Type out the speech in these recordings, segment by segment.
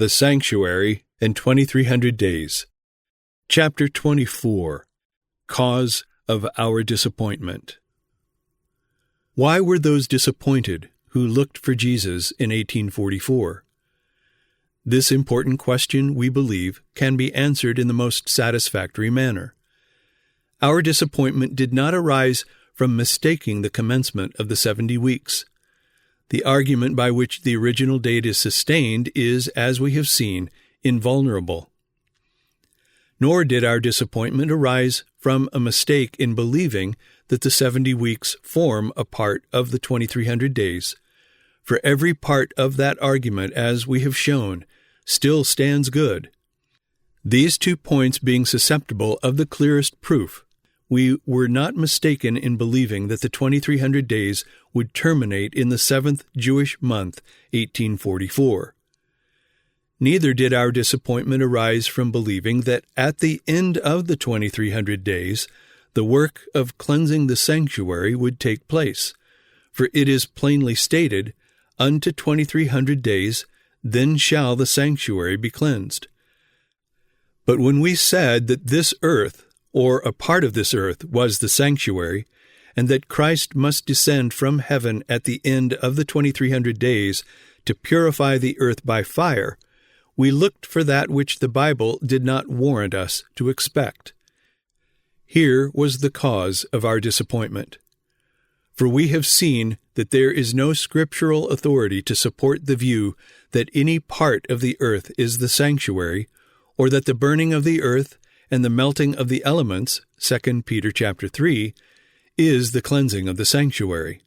The Sanctuary and 2300 Days. Chapter 24. Cause of Our Disappointment. Why were those disappointed who looked for Jesus in 1844? This important question, we believe, can be answered in the most satisfactory manner. Our disappointment did not arise from mistaking the commencement of the 70 weeks. The argument by which the original date is sustained is, as we have seen, invulnerable. Nor did our disappointment arise from a mistake in believing that the 70 weeks form a part of the 2300 days, for every part of that argument, as we have shown, still stands good. These 2 points being susceptible of the clearest proof, we were not mistaken in believing that the 2300 days would terminate in the 7th Jewish month, 1844. Neither did our disappointment arise from believing that at the end of the 2300 days, the work of cleansing the sanctuary would take place, for it is plainly stated, "Unto 2300 days, then shall the sanctuary be cleansed." But when we said that this earth, or a part of this earth, was the sanctuary, and that Christ must descend from heaven at the end of the 2300 days to purify the earth by fire, we looked for that which the Bible did not warrant us to expect. Here was the cause of our disappointment. For we have seen that there is no scriptural authority to support the view that any part of the earth is the sanctuary, or that the burning of the earth and the melting of the elements, 2 Peter chapter 3, is the cleansing of the sanctuary.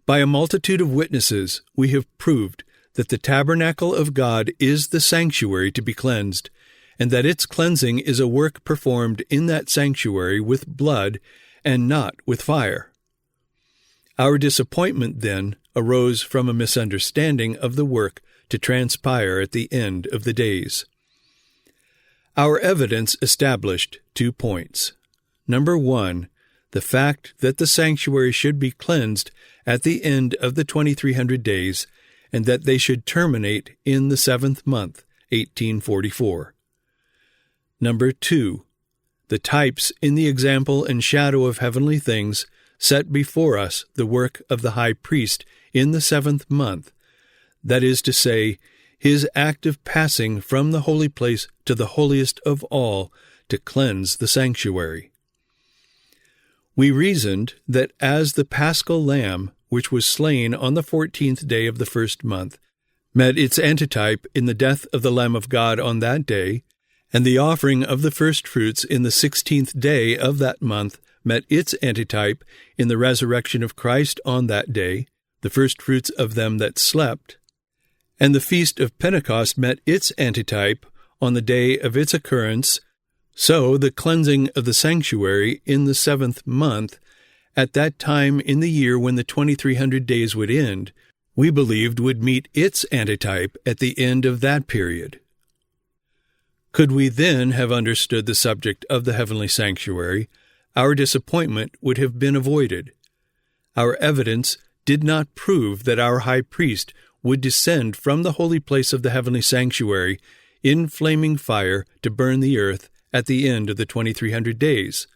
By a multitude of witnesses we have proved that the tabernacle of God is the sanctuary to be cleansed, and that its cleansing is a work performed in that sanctuary with blood and not with fire. Our disappointment, then, arose from a misunderstanding of the work to transpire at the end of the days. Our evidence established 2 points. Number 1, the fact that the sanctuary should be cleansed at the end of the 2300 days, and that they should terminate in the 7th month, 1844. Number 2, the types in the example and shadow of heavenly things set before us the work of the high priest in the 7th month, that is to say, his act of passing from the holy place to the holiest of all to cleanse the sanctuary. We reasoned that as the paschal lamb, which was slain on the 14th day of the 1st month, met its antitype in the death of the Lamb of God on that day, and the offering of the firstfruits in the 16th day of that month met its antitype in the resurrection of Christ on that day, the firstfruits of them that slept, and the feast of Pentecost met its antitype on the day of its occurrence, so the cleansing of the sanctuary in the 7th month, at that time in the year when the 2300 days would end, we believed would meet its antitype at the end of that period. Could we then have understood the subject of the heavenly sanctuary, our disappointment would have been avoided. Our evidence did not prove that our high priest would descend from the holy place of the heavenly sanctuary in flaming fire to burn the earth at the end of the 2300 days.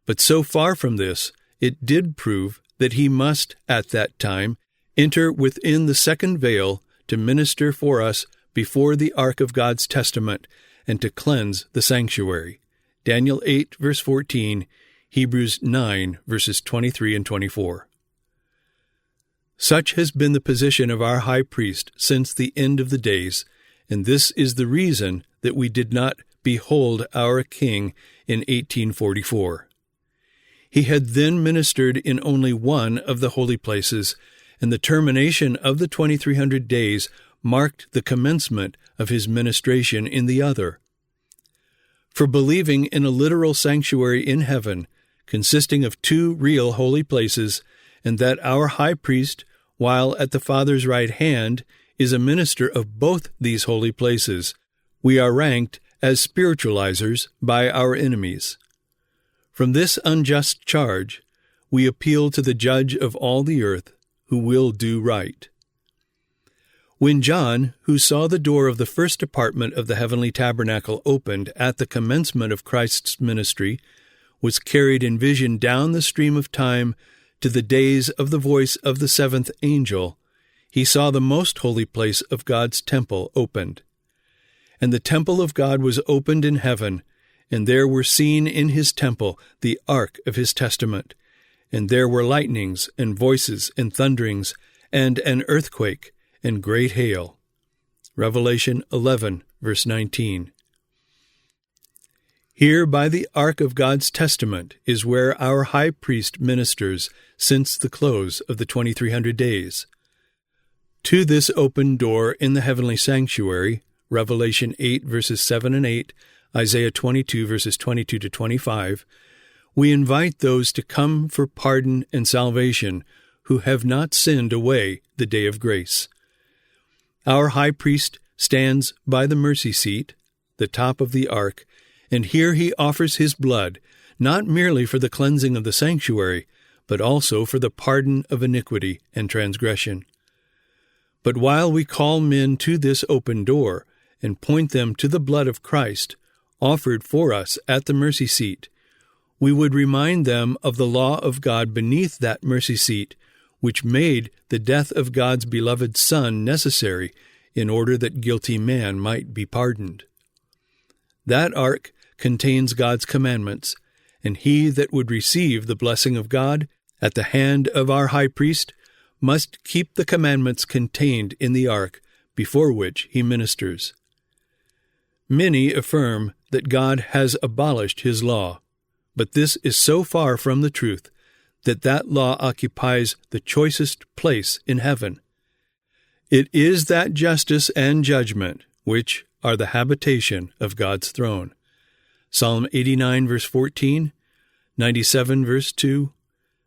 But so far from this, it did prove that he must, at that time, enter within the second veil to minister for us before the ark of God's testament and to cleanse the sanctuary. Daniel 8, verse 14, Hebrews 9, verses 23 and 24. Such has been the position of our high priest since the end of the days, and this is the reason that we did not behold our King in 1844. He had then ministered in only one of the holy places, and the termination of the 2300 days marked the commencement of his ministration in the other. For believing in a literal sanctuary in heaven, consisting of 2 real holy places, and that our high priest, while at the Father's right hand, is a minister of both these holy places, we are ranked as spiritualizers by our enemies. From this unjust charge, we appeal to the Judge of all the earth, who will do right. When John, who saw the door of the first apartment of the heavenly tabernacle opened at the commencement of Christ's ministry, was carried in vision down the stream of time to the days of the voice of the seventh angel, he saw the most holy place of God's temple opened. And the temple of God was opened in heaven, and there were seen in his temple the ark of his testament, and there were lightnings, and voices, and thunderings, and an earthquake, and great hail. Revelation 11, verse 19. Here by the ark of God's testament is where our high priest ministers since the close of the 2300 days. To this open door in the heavenly sanctuary, Revelation 8, verses 7 and 8, Isaiah 22, verses 22 to 25, we invite those to come for pardon and salvation who have not sinned away the day of grace. Our high priest stands by the mercy seat, the top of the ark, and here he offers his blood, not merely for the cleansing of the sanctuary, but also for the pardon of iniquity and transgression. But while we call men to this open door and point them to the blood of Christ, offered for us at the mercy seat, we would remind them of the law of God beneath that mercy seat, which made the death of God's beloved Son necessary in order that guilty man might be pardoned. That ark contains God's commandments, and he that would receive the blessing of God at the hand of our high priest must keep the commandments contained in the ark before which he ministers. Many affirm that God has abolished his law, but this is so far from the truth that law occupies the choicest place in heaven. It is that justice and judgment which are the habitation of God's throne. Psalm 89, verse 14, 97, verse 2,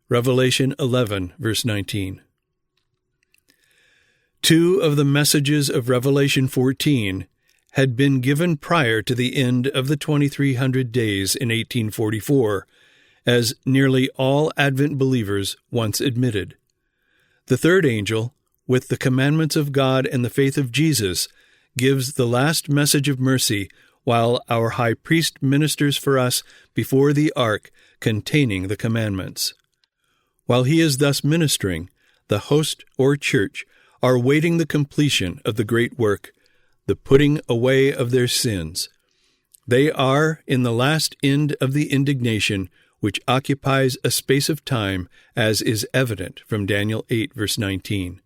Revelation 11, verse 19. Two of the messages of Revelation 14 had been given prior to the end of the 2300 days in 1844, as nearly all Advent believers once admitted. The third angel, with the commandments of God and the faith of Jesus, gives the last message of mercy while our high priest ministers for us before the ark containing the commandments. While he is thus ministering, the host or church are waiting the completion of the great work, the putting away of their sins. They are in the last end of the indignation, which occupies a space of time, as is evident from Daniel 8, verse 19.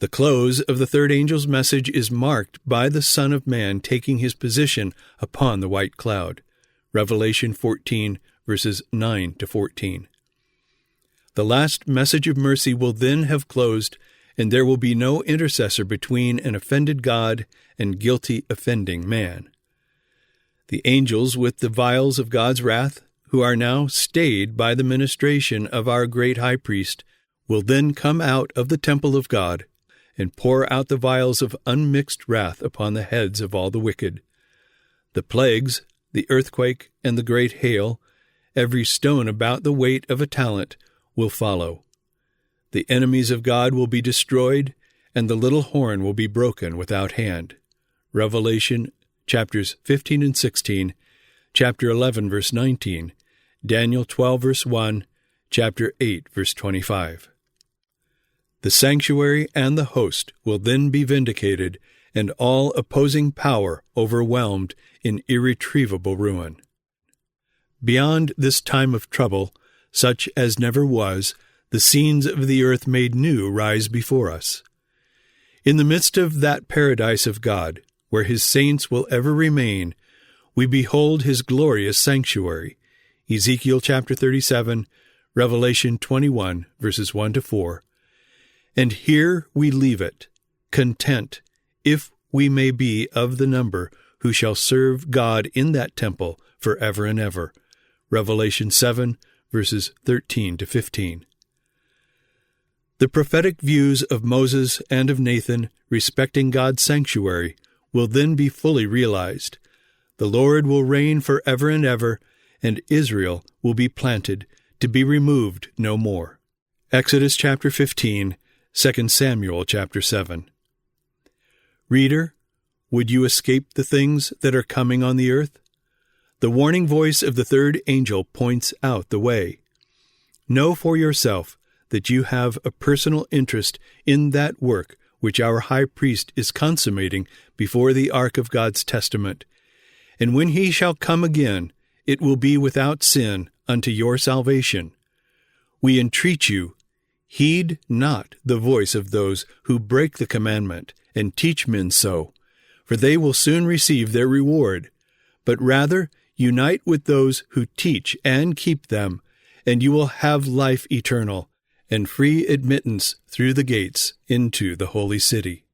The close of the third angel's message is marked by the Son of Man taking his position upon the white cloud. Revelation 14, verses 9 to 14. The last message of mercy will then have closed, and there will be no intercessor between an offended God and guilty offending man. The angels with the vials of God's wrath, who are now stayed by the ministration of our great high priest, will then come out of the temple of God and pour out the vials of unmixed wrath upon the heads of all the wicked. The plagues, the earthquake, and the great hail, every stone about the weight of a talent, will follow. The enemies of God will be destroyed, and the little horn will be broken without hand. Revelation chapters 15 and 16, chapter 11, verse 19, Daniel 12, verse 1, chapter 8, verse 25. The sanctuary and the host will then be vindicated, and all opposing power overwhelmed in irretrievable ruin. Beyond this time of trouble, such as never was, the scenes of the earth made new rise before us. In the midst of that paradise of God, where his saints will ever remain, we behold his glorious sanctuary. Ezekiel chapter 37, Revelation 21, verses 1 to 4. And here we leave it, content, if we may be of the number who shall serve God in that temple forever and ever. Revelation 7, verses 13 to 15. The prophetic views of Moses and of Nathan respecting God's sanctuary will then be fully realized. The Lord will reign forever and ever, and Israel will be planted, to be removed no more. Exodus chapter 15, 2 Samuel chapter 7. Reader, would you escape the things that are coming on the earth? The warning voice of the third angel points out the way. Know for yourself that you have a personal interest in that work which our high priest is consummating before the ark of God's testament. And when he shall come again, it will be without sin unto your salvation. We entreat you, heed not the voice of those who break the commandment and teach men so, for they will soon receive their reward, but rather unite with those who teach and keep them, and you will have life eternal and free admittance through the gates into the holy city.